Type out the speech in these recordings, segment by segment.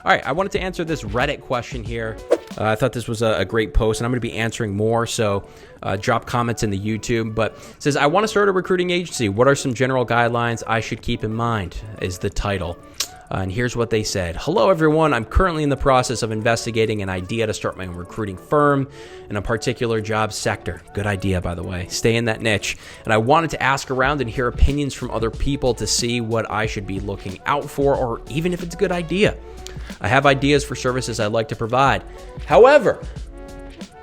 All right, I wanted to answer this Reddit question here. I thought this was a great post, and I'm going to be answering more, so drop comments in the YouTube. But it says, I want to start a recruiting agency. What are some general guidelines I should keep in mind, is the title. And here's what they said. Hello, everyone. I'm currently in the process of investigating an idea to start my own recruiting firm in a particular job sector. Good idea, by the way. Stay in that niche. And I wanted to ask around and hear opinions from other people to see what I should be looking out for, or even if it's a good idea. I have ideas for services I'd like to provide. However,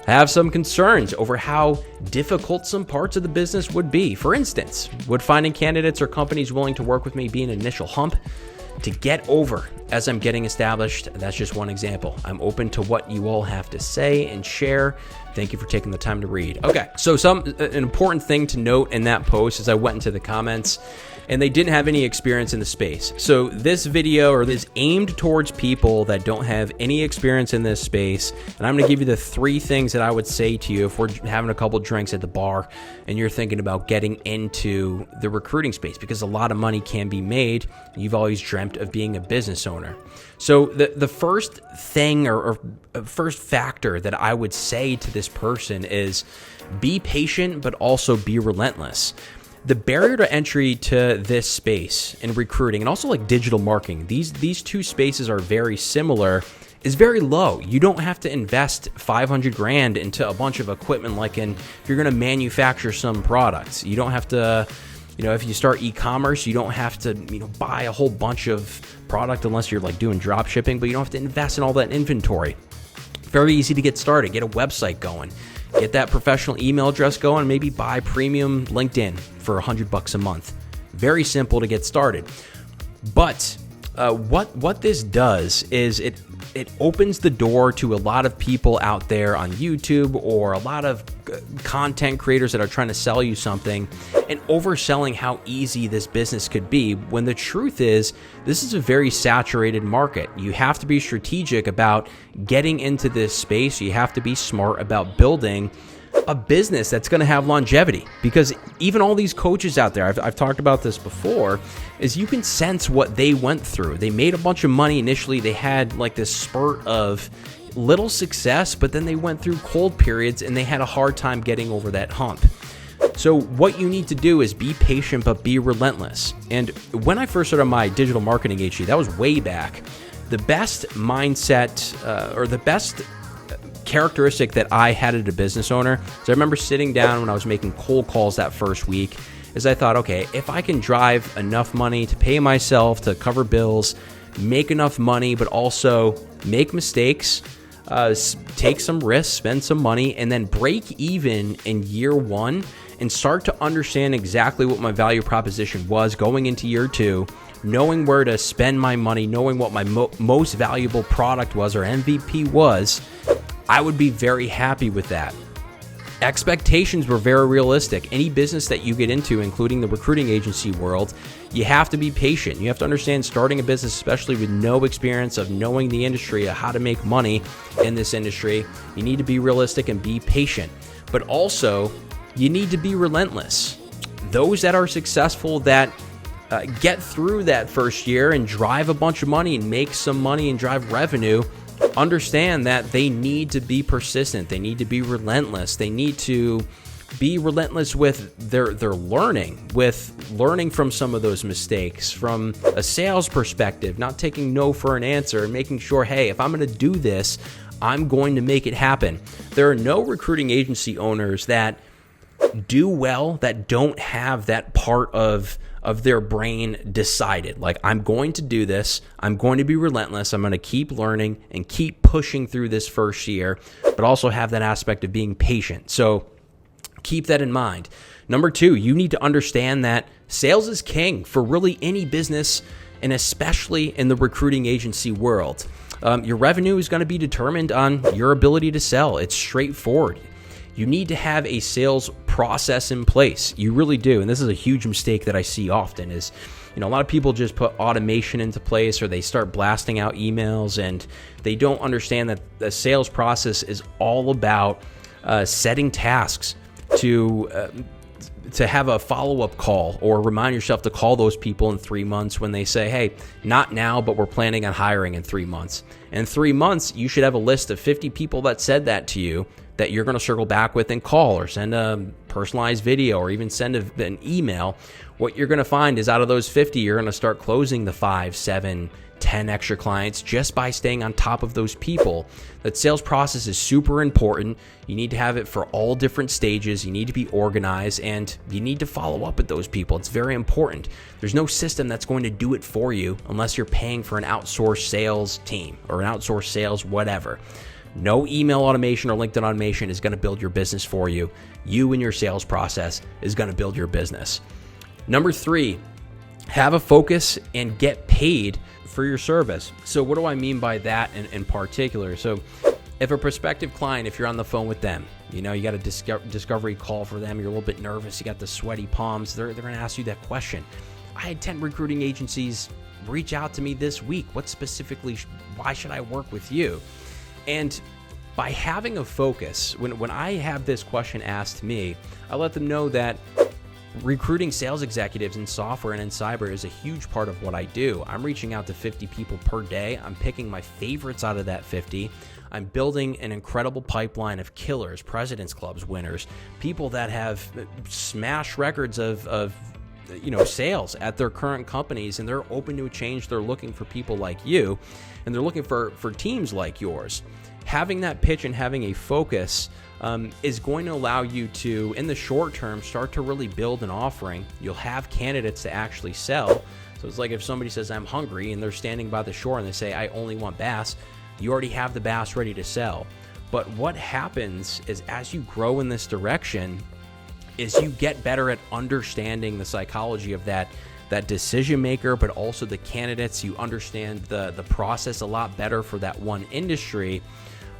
I have some concerns over how difficult some parts of the business would be. For instance, would finding candidates or companies willing to work with me be an initial hump to get over as I'm getting established? That's just one example. I'm open to what you all have to say and share. Thank you for taking the time to read. Okay, so an important thing to note in that post is I went into the comments and they didn't have any experience in the space. So this video is aimed towards people that don't have any experience in this space. And I'm gonna give you the 3 things that I would say to you if we're having a couple drinks at the bar and you're thinking about getting into the recruiting space, because a lot of money can be made. You've always dreamt of being a business owner. So the first thing or first factor that I would say to this person is be patient, but also be relentless. The barrier to entry to this space in recruiting and also like digital marketing, these two spaces are very similar, is very low. You don't have to invest 500 grand into a bunch of equipment like if you're going to manufacture some products. You don't have to, if you start e-commerce, you don't have to, buy a whole bunch of product unless you're like doing drop shipping, but you don't have to invest in all that inventory. Very easy to get started. Get a website going. Get that professional email address going, maybe buy premium LinkedIn for $100 a month. Very simple to get started. But what this does is it opens the door to a lot of people out there on YouTube or a lot of content creators that are trying to sell you something and overselling how easy this business could be, when the truth is this is a very saturated market. You have to be strategic about getting into this space. You have to be smart about building a business that's going to have longevity, because even all these coaches out there, I've talked about this before, is you can sense what they went through. They made a bunch of money initially. They had like this spurt of little success, but then they went through cold periods and they had a hard time getting over that hump. So what you need to do is be patient, but be relentless. And when I first started my digital marketing agency, that was way back. The best mindset or the best characteristic that I had as a business owner, so I remember sitting down when I was making cold calls that first week, is I thought, okay, if I can drive enough money to pay myself, to cover bills, make enough money, but also make mistakes, take some risks, spend some money, and then break even in year 1 and start to understand exactly what my value proposition was going into year 2, knowing where to spend my money, knowing what my most valuable product was or MVP was, I would be very happy with that. Expectations were very realistic. Any business that you get into, including the recruiting agency world, you have to be patient. You have to understand starting a business, especially with no experience of knowing the industry, how to make money in this industry. You need to be realistic and be patient. But also, you need to be relentless. Those that are successful, that get through that first year and drive a bunch of money and make some money and drive revenue, understand that they need to be persistent. They need to be relentless. They need to be relentless with their learning from some of those mistakes, from a sales perspective, not taking no for an answer and making sure, hey, if I'm going to do this, I'm going to make it happen. There are no recruiting agency owners that do well that don't have that part of their brain decided. Like, I'm going to do this. I'm going to be relentless. I'm going to keep learning and keep pushing through this first year, but also have that aspect of being patient. So keep that in mind. Number 2, you need to understand that sales is king for really any business, and especially in the recruiting agency world. Your revenue is going to be determined on your ability to sell. It's straightforward. You need to have a sales process in place. You really do. And this is a huge mistake that I see often is, a lot of people just put automation into place, or they start blasting out emails, and they don't understand that the sales process is all about setting tasks to to have a follow-up call or remind yourself to call those people in 3 months when they say, hey, not now, but we're planning on hiring in 3 months. In 3 months, you should have a list of 50 people that said that to you that you're going to circle back with and call, or send a personalized video, or even send an email. What you're going to find is out of those 50, you're going to start closing the 5, 7, 10 extra clients just by staying on top of those people. That sales process is super important. You need to have it for all different stages. You need to be organized, and you need to follow up with those people. It's very important. There's no system that's going to do it for you unless you're paying for an outsourced sales team or an outsourced sales whatever. No email automation or LinkedIn automation is going to build your business for you. You and your sales process is going to build your business. Number 3, have a focus and get paid for your service. So what do I mean by that in particular? So if a prospective client, if you're on the phone with them, you got a discovery call for them, you're a little bit nervous, you got the sweaty palms, they're going to ask you that question. I had 10 recruiting agencies reach out to me this week. What specifically, why should I work with you? And by having a focus, when I have this question asked to me, I let them know that recruiting sales executives in software and in cyber is a huge part of what I do. I'm reaching out to 50 people per day. I'm picking my favorites out of that 50. I'm building an incredible pipeline of killers, President's Clubs winners, people that have smashed records of sales at their current companies, and they're open to a change. They're looking for people like you, and they're looking for teams like yours. Having that pitch and having a focus is going to allow you to, in the short term, start to really build an offering. You'll have candidates to actually sell. So it's like if somebody says, I'm hungry, and they're standing by the shore and they say, I only want bass, you already have the bass ready to sell. But what happens is, as you grow in this direction, is you get better at understanding the psychology of that decision maker, but also the candidates. You understand the process a lot better for that one industry.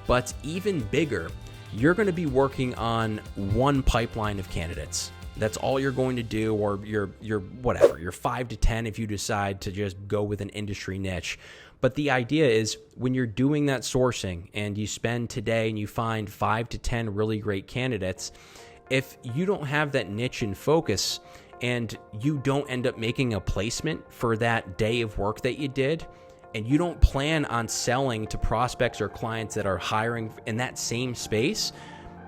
But even bigger, you're going to be working on one pipeline of candidates. That's all you're going to do, or you're 5 to 10 if you decide to just go with an industry niche. But the idea is, when you're doing that sourcing and you spend today and you find 5 to 10 really great candidates, if you don't have that niche and focus, and you don't end up making a placement for that day of work that you did, and you don't plan on selling to prospects or clients that are hiring in that same space,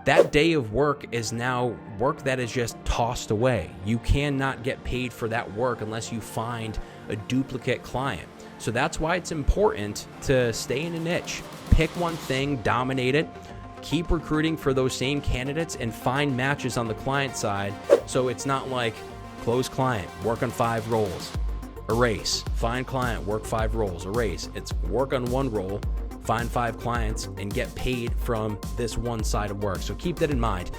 that day of work is now work that is just tossed away. You cannot get paid for that work unless you find a duplicate client. So that's why it's important to stay in a niche. Pick one thing, dominate it, keep recruiting for those same candidates, and find matches on the client side. So it's not like close client, work on 5 roles, erase, find client, work 5 roles, erase. It's work on 1 role, find 5 clients, and get paid from this one side of work. So keep that in mind.